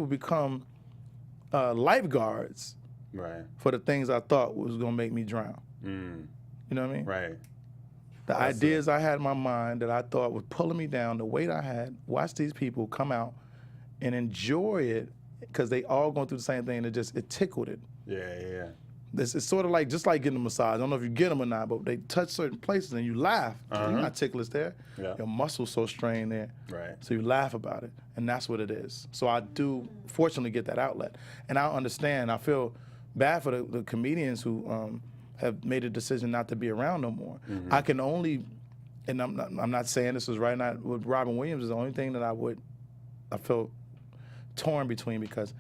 become lifeguards for the things I thought was gonna make me drown. You know what I mean? Right. The ideas I had in my mind that I thought was pulling me down, the weight I had, watch these people come out and enjoy it because they all going through the same thing, and it tickled it. Yeah. It's sort of like, just like getting a massage. I don't know if you get them or not, but they touch certain places and you laugh. You're not ticklish there. Yeah. Your muscle's so strained there. Right. So you laugh about it, and that's what it is. So I do, fortunately, get that outlet. And I understand. I feel bad for the comedians who have made a decision not to be around no more. I can only, and I'm not saying this is right, not with Robin Williams is the only thing that I feel torn between, because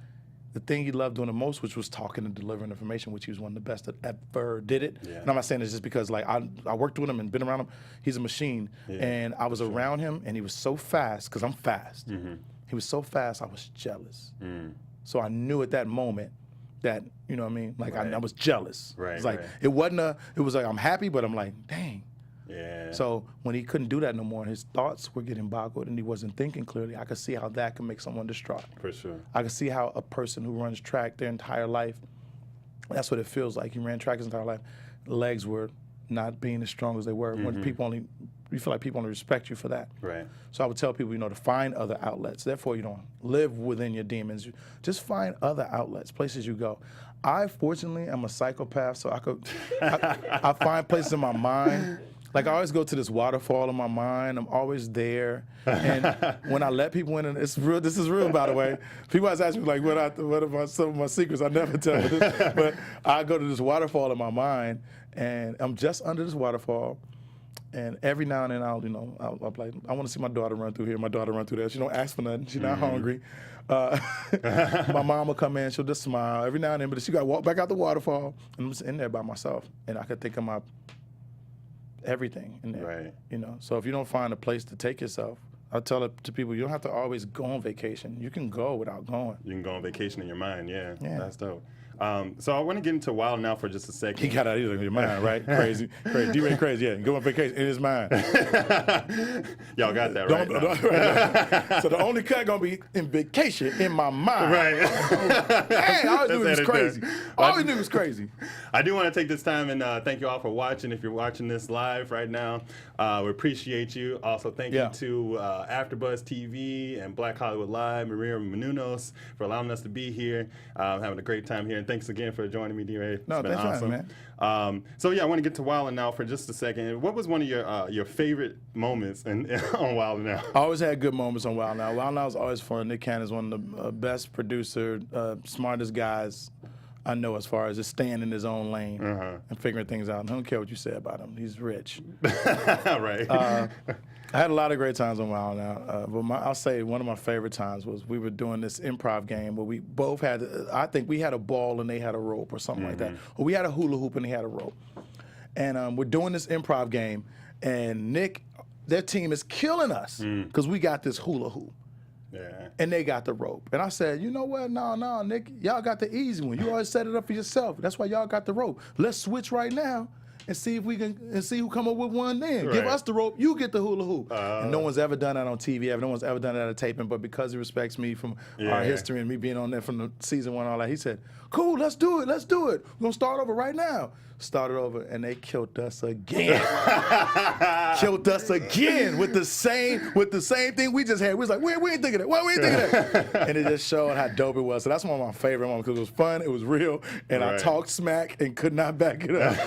the thing he loved doing the most, which was talking and delivering information, which he was one of the best that ever did it. Yeah. And I'm not saying this just because like I worked with him and been around him. He's a machine. Yeah, and I was around him, and he was so fast, because I'm fast. He was so fast, I was jealous. So I knew at that moment that, you know what I mean? Like I was jealous. Right. It's like it was like I'm happy, but I'm like, dang. Yeah. So when he couldn't do that no more, and his thoughts were getting boggled and he wasn't thinking clearly, I could see how that could make someone distraught. For sure. I could see how a person who runs track their entire life, that's what it feels like. He ran track his entire life. Legs were not being as strong as they were. When you feel like people only respect you for that. Right. So I would tell people, to find other outlets. Therefore, you don't live within your demons. Just find other outlets, places you go. I, fortunately, am a psychopath, so I find places in my mind. Like, I always go to this waterfall in my mind. I'm always there. And when I let people in, and it's real, this is real, by the way. People always ask me, like, what are some of my secrets? I never tell this. But I go to this waterfall in my mind, and I'm just under this waterfall. And every now and then I'll like, I want to see my daughter run through here, my daughter run through there. She don't ask for nothing. She's not hungry. My mom will come in, she'll just smile every now and then, but she got to walk back out the waterfall, and I'm just in there by myself. And I could think of my everything in there. Right. So if you don't find a place to take yourself, I tell it to people, you don't have to always go on vacation. You can go without going. You can go on vacation in your mind, yeah. That's dope. So I want to get into Wild Now for just a second. He got out of your mind, right? Crazy. DeRay crazy, yeah. Go on vacation in his mind. Y'all got that right. So the only cut gonna be in vacation in my mind. Right. Hey, I always knew it was crazy. I always knew it was crazy. I do want to take this time and thank you all for watching. If you're watching this live right now, we appreciate you. Also, thank you to AfterBuzz TV and Black Hollywood Live, Maria Menounos, for allowing us to be here. Having a great time here. And thanks again for joining me, DeRay. No, thanks for having me, man. So yeah, I want to get to Wild Now for just a second. What was one of your favorite moments on Wild Now? I always had good moments on Wild Now. Wild Now is always fun. Nick Cannon is one of the best producer, smartest guys I know, as far as just staying in his own lane and figuring things out. I don't care what you say about him. He's rich. Right. I had a lot of great times on Wild Now, but I'll say one of my favorite times was we were doing this improv game where we both had, I think we had a ball and they had a rope or something like that. Or we had a hula hoop and they had a rope. And we're doing this improv game, and Nick, their team is killing us because we got this hula hoop. Yeah. And they got the rope. And I said, you know what? No, Nick, y'all got the easy one. You always set it up for yourself. That's why y'all got the rope. Let's switch right now and see if we can, and see who come up with one then. Right. Give us the rope, you get the hula hoop. And no one's ever done that on TV, no one's ever done that at a taping, but because he respects me from our history and me being on there from the season one and all that, he said, cool, let's do it. We're gonna start over right now. Started over, and they killed us again. Killed us again with the same thing we just had. We was like, we ain't thinking that. Well, we ain't thinking that. And it just showed how dope it was. So that's one of my favorite moments because it was fun, it was real, and I talked smack and could not back it up.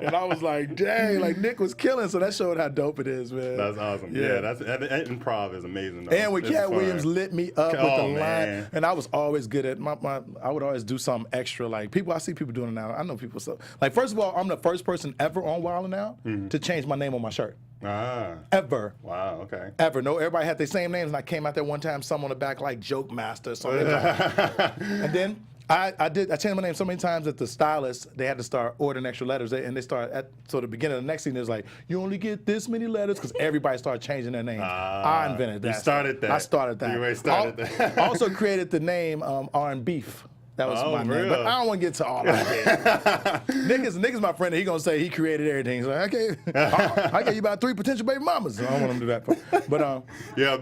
And I was like, dang, like Nick was killing. So that showed how dope it is, man. That's awesome. Yeah, that's improv is amazing. Though. And when Cat Williams lit me up with the line, and I was always good at I would always do something extra. Like I see people doing it now. I know people. So, like, first of all, I'm the first person ever on Wild Now to change my name on my shirt. Ever. Wow, okay. Ever. No, everybody had their same names, and I came out there one time, some on the back like Joke Master. So and then I changed my name so many times that the stylists, they had to start ordering extra letters, and they started at the beginning of the next scene, it was like, you only get this many letters, because everybody started changing their names. I invented that. You started that. I started that. You already started that. Also created the name R&Beef. That was my name. But I don't want to get to all that. Niggas my friend, he gonna say he created everything. He's like, okay, I gave you about 3 potential baby mamas. I don't want him to do that. But yeah,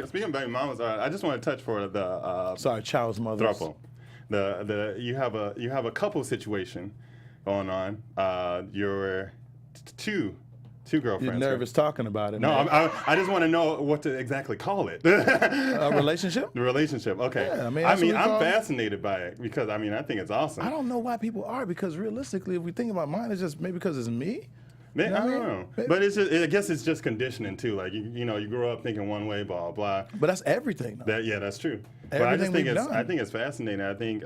speaking of baby mamas, I just want to touch for the child's mothers. throuple. You have a couple situation going on. Your two girlfriends. You're nervous talking about it. No, man. I just want to know what to exactly call it. A relationship? The relationship. Okay. Yeah, I'm fascinated by it because I think it's awesome. I don't know why people are, because realistically, if we think about mine, it's just maybe because it's me. I don't know. But I guess it's just conditioning too. Like you grow up thinking one way, blah blah. But that's everything. That's true. Everything but I just think I think it's fascinating. I think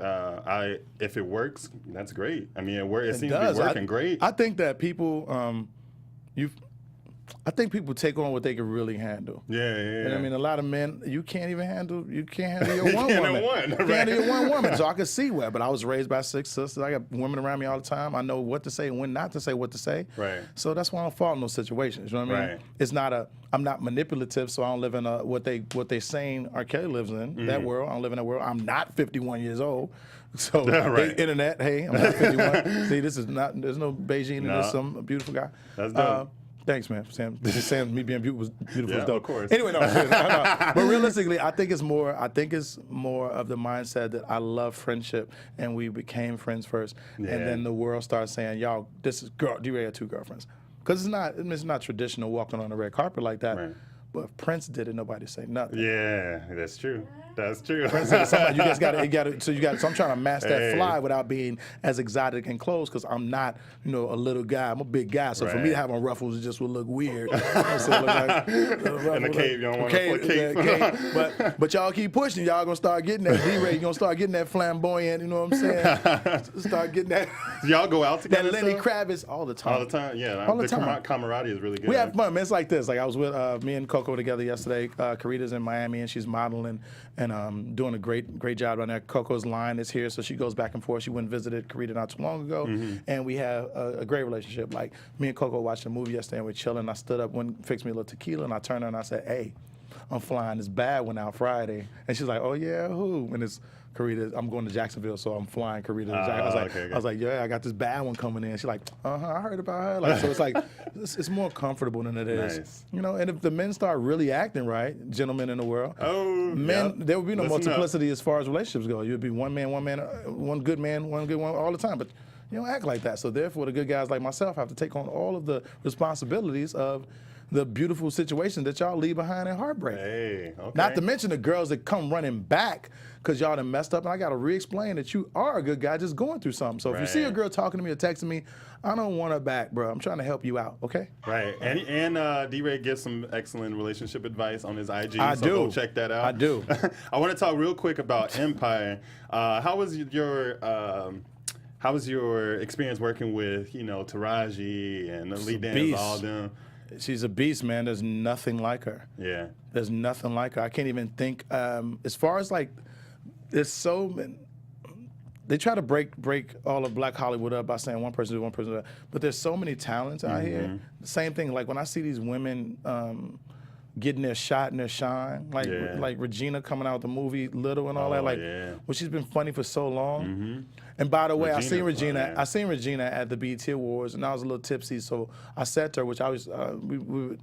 if it works, that's great. I mean, it seems to be working great. I think that people I think people take on what they can really handle. Yeah. And I mean, a lot of men, you can't handle your one woman. You can't handle your one woman. So I could see where, but I was raised by 6 sisters. I got women around me all the time. I know what to say and when not to say what to say. Right. So that's why I don't fall in those situations. You know what I mean? Right. It's not I'm not manipulative, so I don't live in what they saying R. Kelly lives in, that world. I don't live in that world. I'm not 51 years old. So right. Internet, hey, I'm not 51. See, there's no Beijing and there's some beautiful guy. That's dope. Thanks, man. Sam, me being beautiful is dope. Of course. Anyway, no. But realistically, I think it's more of the mindset that I love friendship, and we became friends first, and then the world starts saying, "Y'all, this is DeRay had 2 girlfriends," because it's not traditional walking on the red carpet like that. Right. But if Prince did it, nobody say nothing. Yeah, that's true. That's true. Prince said somebody, you just got to. So I'm trying to match that fly without being as exotic and close, because I'm not, a little guy. I'm a big guy. So for me to have on ruffles, it just would look weird. So look like, in the cave, you don't want to put cape. But y'all keep pushing. Y'all gonna start getting that DeRay. You gonna start getting that flamboyant. You know what I'm saying? Start getting that. Y'all go out together. That Lenny Kravitz all the time. All the time. Yeah. All the time. The camaraderie is really good. We have fun, man. It's like this. Like I was with me and Coco together yesterday. Karita's in Miami and she's modeling and doing a great job on there. Coco's line is here, so she goes back and forth. She went and visited Karita not too long ago, and we have a great relationship. Like me and Coco watched a movie yesterday and we're chilling. I stood up, went and fixed me a little tequila, and I turned her and I said, "Hey, I'm flying this bad one out Friday." And she's like, "Oh yeah, who?" And it's Karita. I'm going to Jacksonville, so I'm flying Karita. I was like, "Yeah, I got this bad one coming in." She's like, I heard about her. Like, so it's like it's more comfortable than it is. Nice. And if the men start really acting right, gentlemen in the world, there would be no multiplicity as far as relationships go. You'd be one good man, one good one all the time. But you don't act like that. So therefore, the good guys like myself have to take on all of the responsibilities of the beautiful situation that y'all leave behind in heartbreak. Hey, okay. Not to mention the girls that come running back because y'all done messed up, and I got to re-explain that you are a good guy just going through something. So if you see a girl talking to me or texting me, I don't want her back, bro. I'm trying to help you out, okay? Right. And DeRay gives some excellent relationship advice on his IG. I do. Go check that out. I do. I want to talk real quick about Empire. How was your experience working with, Taraji and Lee Daniels, all them? She's a beast, man. There's nothing like her. Yeah. There's nothing like her. I can't even think. As far as like, there's so many. They try to break all of Black Hollywood up by saying one person, but there's so many talents out here. The same thing. Like when I see these women getting their shot and their shine, like Regina coming out with the movie Little and all that. Well, she's been funny for so long. And by the way, I seen Regina at the BET Awards, and I was a little tipsy, so I said to her, which I was,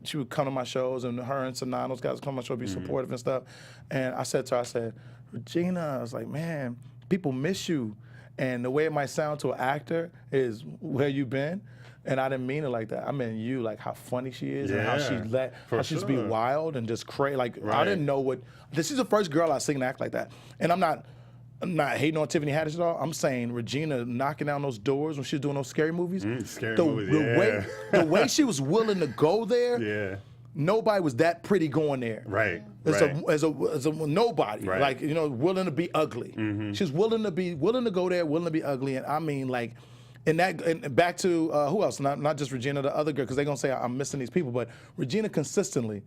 she would come to my shows, and her and Sanaa, those guys would come to my show, be supportive and stuff. And I said to her, Regina, I was like, man, people miss you, and the way it might sound to an actor is where you been. And I didn't mean it like that. I meant you, like how funny she is and how she just be wild and just crazy. Like I didn't know this is the first girl I seen act like that. And I'm not hating on Tiffany Haddish at all. I'm saying Regina knocking down those doors when she was doing those scary movies. The way she was willing to go there. Yeah. Nobody was that pretty going there. Right. As a nobody. Right. Like, willing to be ugly. She's willing to go there, willing to be ugly. And I mean, like, and back to who else? Not just Regina, the other girl, because they're gonna say I'm missing these people, but Regina consistently,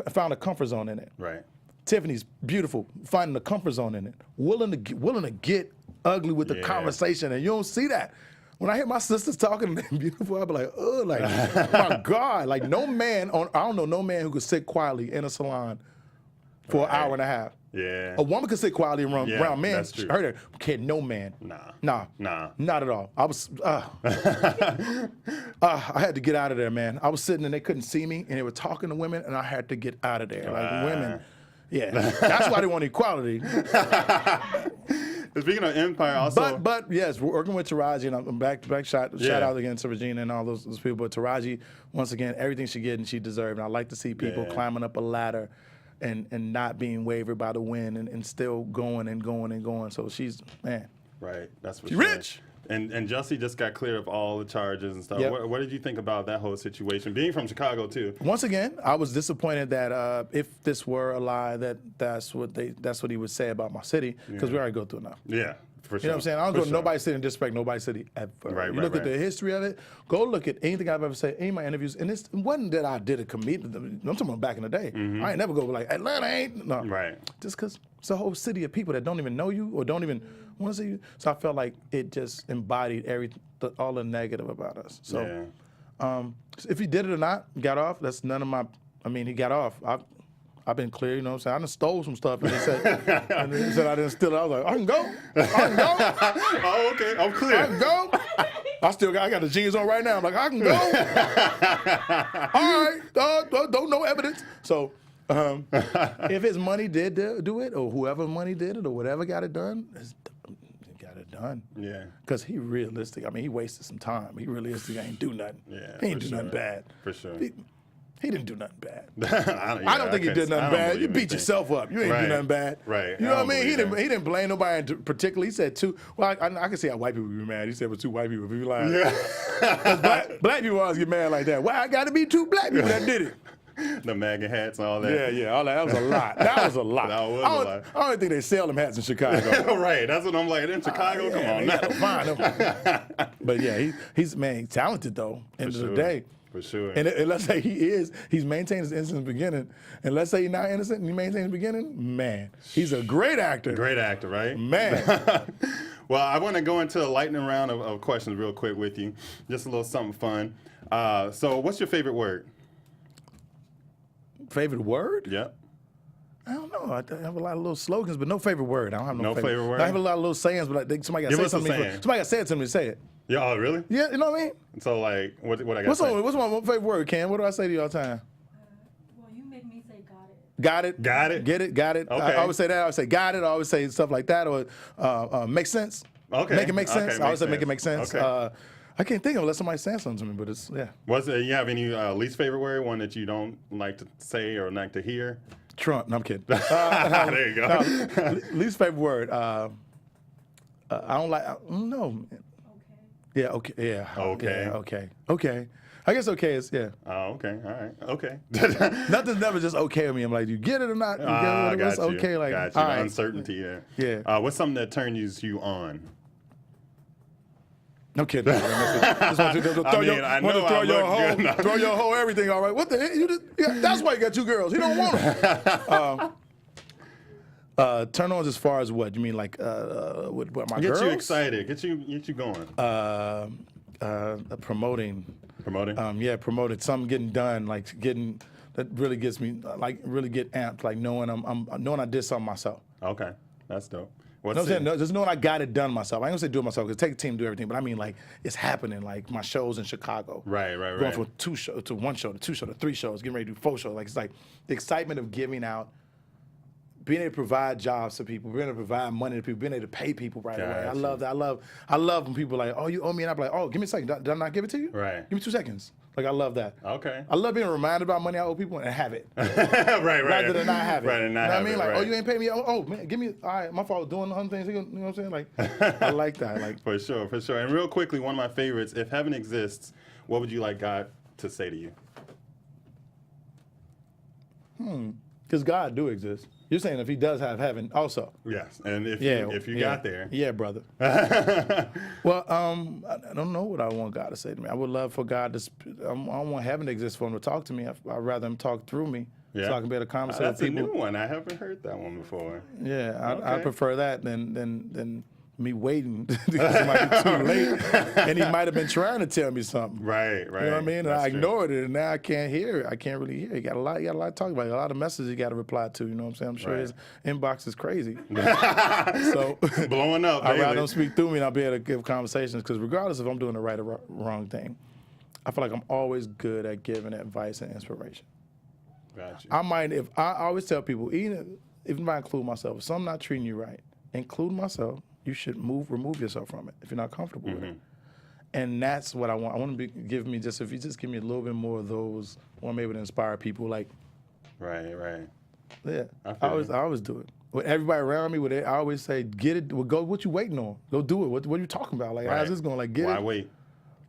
found a comfort zone in it. Right. Tiffany's beautiful, finding a comfort zone in it, willing to get ugly with the conversation, and you don't see that. When I hear my sisters talking and beautiful, I be like, oh, like, oh my God, like I don't know no man who could sit quietly in a salon for an hour and a half. Yeah. A woman could sit quietly around men. That's true. Heard her. Kid, no man. Nah. Not at all. I was, I had to get out of there, man. I was sitting and they couldn't see me, and they were talking to women, and I had to get out of there. Like women, that's why they want equality. Speaking of Empire, also. But yes, we're working with Taraji, and I'm back shout out again to Regina and all those people. But Taraji, once again, everything she get and she deserved. And I like to see people climbing up a ladder and not being wavered by the wind and still going and going and going. So she's, man. Right, that's what she's rich. And Jussie just got cleared of all the charges and stuff. Yep. What did you think about that whole situation? Being from Chicago too. Once again, I was disappointed that if this were a lie, that's what he would say about my city, because we already go through enough. Yeah, for sure. You know what I'm saying? I don't go to nobody's city and disrespect nobody's city ever. Right, you look at the history of it. Go look at anything I've ever said, any of my interviews, and it wasn't that I did a comedian. I'm talking about back in the day. I ain't never go like Atlanta ain't no. Right. Just because it's a whole city of people that don't even know you or don't even want to see you. So I felt like it just embodied all the negative about us. So if he did it or not, got off, that's none of my, I mean, he got off. I've been clear, you know what I'm saying? I done stole some stuff, and they said, I didn't steal it. I was like, I can go. Oh, okay, I'm clear. I can go. I got the jeans on right now. I'm like, I can go. All right, don't no evidence. So if his money did do it, or whoever money did it, or whatever got it done, got it done. Yeah. Because he realistic. I mean, he wasted some time. He realistic ain't do nothing. Yeah. He ain't do nothing bad. For sure. He didn't do nothing bad. I don't think he did nothing bad. You beat yourself up. You ain't do nothing bad. Right. You know what I mean? He didn't blame nobody particularly. He said two. Well, I can see how white people be mad. He said it was two white people. People like, black people always get mad like that. Why I got to be two black people that did it? The MAGA hats and all that. Yeah, all that. That was a lot. That was a lot. That was a lot. I don't think they sell them hats in Chicago. Right. That's what I'm like. In Chicago, come on now. Find them. But yeah, he's talented though. End of the day. For sure. And let's say he's maintained his innocence in the beginning. And let's say he's not innocent and he maintains the beginning, man, he's a great actor. Great actor, right? Man. Well, I want to go into a lightning round of questions real quick with you. Just a little something fun. So what's your favorite word? Favorite word? Yep. I don't know. I have a lot of little slogans, but no favorite word. I don't have no favorite word. I have a lot of little sayings, but like, somebody got to say something. Somebody got to say it to me to say it. Yeah, oh, really? Yeah, you know what I mean? So, like, what I got to say? What's my favorite word, Ken? What do I say to you all the time? Well, you make me say got it. Got it. Got it. Get it. Got it. Okay. I always say that. I always say got it. I always say stuff like that, or make sense. Okay. Make it make sense. Okay, I always say make it make sense. Okay. I can't think of it unless somebody says something to me, but it's, yeah. You have any least favorite word, one that you don't like to say or like to hear? Trump. No, I'm kidding. There you go. Least favorite word. I don't like, no. Okay. Yeah, okay, yeah. Okay. Yeah, okay. I guess okay is, yeah. Oh, okay, all right, okay. Nothing's never just okay with me. I'm like, you get it or not? You get it, got you. Okay, like, got you. all right. Uncertainty there. Yeah. What's something that turns you on? No kidding. Just want you to throw your whole everything. All right. What the hell? That's why you got two girls. He don't want them. Turn ons as far as what? You mean like with my girls? Get you excited. Get you going. Promoting. Promoting? Yeah, promoted. Something getting done, like getting that really gets me really get amped, like knowing I'm knowing I did something myself. Okay, that's dope. Just knowing I got it done myself. I ain't gonna say do it myself because it takes a team to do everything, but I mean like it's happening. Like my shows in Chicago. Right. Going from 2 shows to 1 show to 2 shows to 3 shows, getting ready to do 4 shows. Like it's like the excitement of giving out, being able to provide jobs to people, being able to provide money to people, being able to pay people right away. I love that. I love when people are like, oh, you owe me, and I'm like, oh, give me a second. Did I not give it to you? Right. Give me 2 seconds. Like I love that. Okay. I love being reminded about money I owe people and have it. right. Rather than not have it. Right, and not have you know what I mean? it, Like, right. oh, you ain't paying me. Oh, man, give me. All right, my fault. Doing 100 things. You know what I'm saying? Like, I like that. Like For sure. And real quickly, one of my favorites. If heaven exists, what would you like God to say to you? Because God do exist. You're saying if he does have heaven also. Yes, and if you got there. Yeah, brother. Well, I don't know what I want God to say to me. I would love for God to, I don't want heaven to exist for him to talk to me. I'd rather him talk through me so I can be able to conversate with people. That's a new one. I haven't heard that one before. Yeah, I prefer that than me waiting because it might be too late, and he might have been trying to tell me something. Right. You know what I mean? And I ignored it, and now I can't hear it. I can't really hear it. You got a lot to talk about. A lot of messages you got to reply to. You know what I'm saying? I'm sure his inbox is crazy. So blowing up. I'd rather him speak through me, and I'll be able to give conversations. Because regardless if I'm doing the right or wrong thing, I feel like I'm always good at giving advice and inspiration. Gotcha. I always tell people, even if I include myself, if something not treating you right, include myself. You should remove yourself from it if you're not comfortable with it. And that's what I want. I want to give me if you just give me a little bit more of those, I want to be able to inspire people. Like, right. Yeah, I always do it. With everybody around me, I always say, get it. Well, go. What you waiting on? Go do it. What are you talking about? Like, how's this going? Like, get it. Why wait?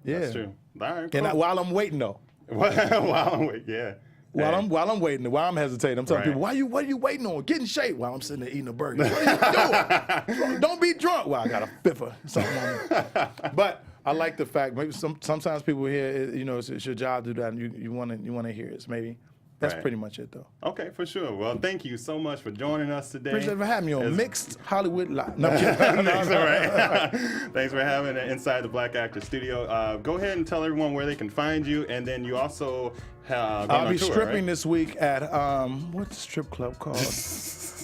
Yeah, that's true. All right, cool. And while I'm waiting though. While I'm waiting, yeah. While I'm waiting, while I'm hesitating, I'm telling people, what are you waiting on? Get in shape while I'm sitting there eating a burger. What are you doing? Don't be drunk. Well, I got a fifth or something on me. But I like the fact, maybe sometimes people hear, it's your job to do that, and you want to hear it. So maybe that's pretty much it, though. Okay, for sure. Well, thank you so much for joining us today. Appreciate it for having me on Mixed Hollywood Live. No, I'm kidding. Thanks for having it Inside the Black Actor Studio. Go ahead and tell everyone where they can find you, and then you also I'll be stripping this week at what's the strip club called?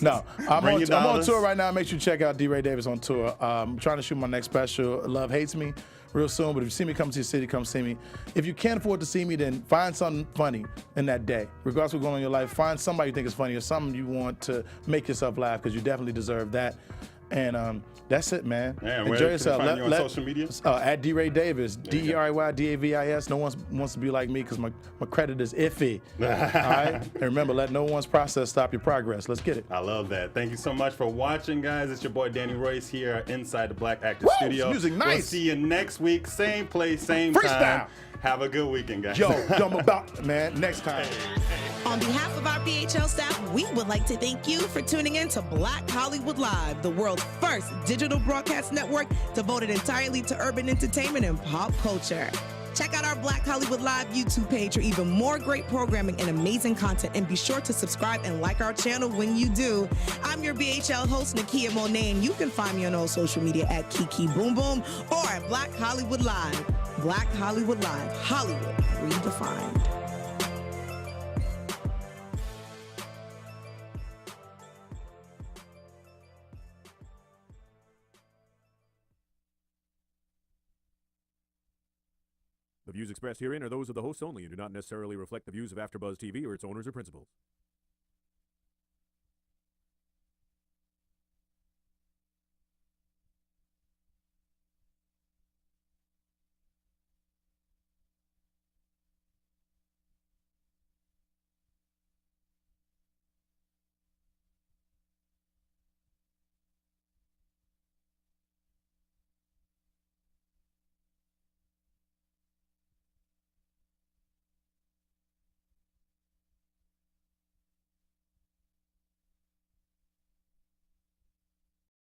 No, I'm on tour right now. Make sure you check out DeRay Davis on tour. I'm trying to shoot my next special, Love Hates Me, real soon. But if you see me come to the city, come see me. If you can't afford to see me, then find something funny in that day. Regardless of what's going on in your life, find somebody you think is funny or something you want to make yourself laugh, because you definitely deserve that. And that's it, man. Enjoy yourself. Find you on social media? At DeRay Davis, DeRayDavis. No one wants to be like me because my credit is iffy. All right? And remember, let no one's process stop your progress. Let's get it. I love that. Thank you so much for watching, guys. It's your boy Danny Royce here inside the Black Actor Studio. Music nice. We'll see you next week, same place, same time. Have a good weekend, guys. Yo, I'm about, man, next time. On behalf of our BHL staff, we would like to thank you for tuning in to Black Hollywood Live, the world's first digital broadcast network devoted entirely to urban entertainment and pop culture. Check out our Black Hollywood Live YouTube page for even more great programming and amazing content, and be sure to subscribe and like our channel when you do. I'm your BHL host, Nakia Monet, and you can find me on all social media at Kiki Boom Boom or at Black Hollywood Live. Black Hollywood Live, Hollywood redefined. The views expressed herein are those of the hosts only and do not necessarily reflect the views of AfterBuzz TV or its owners or principals.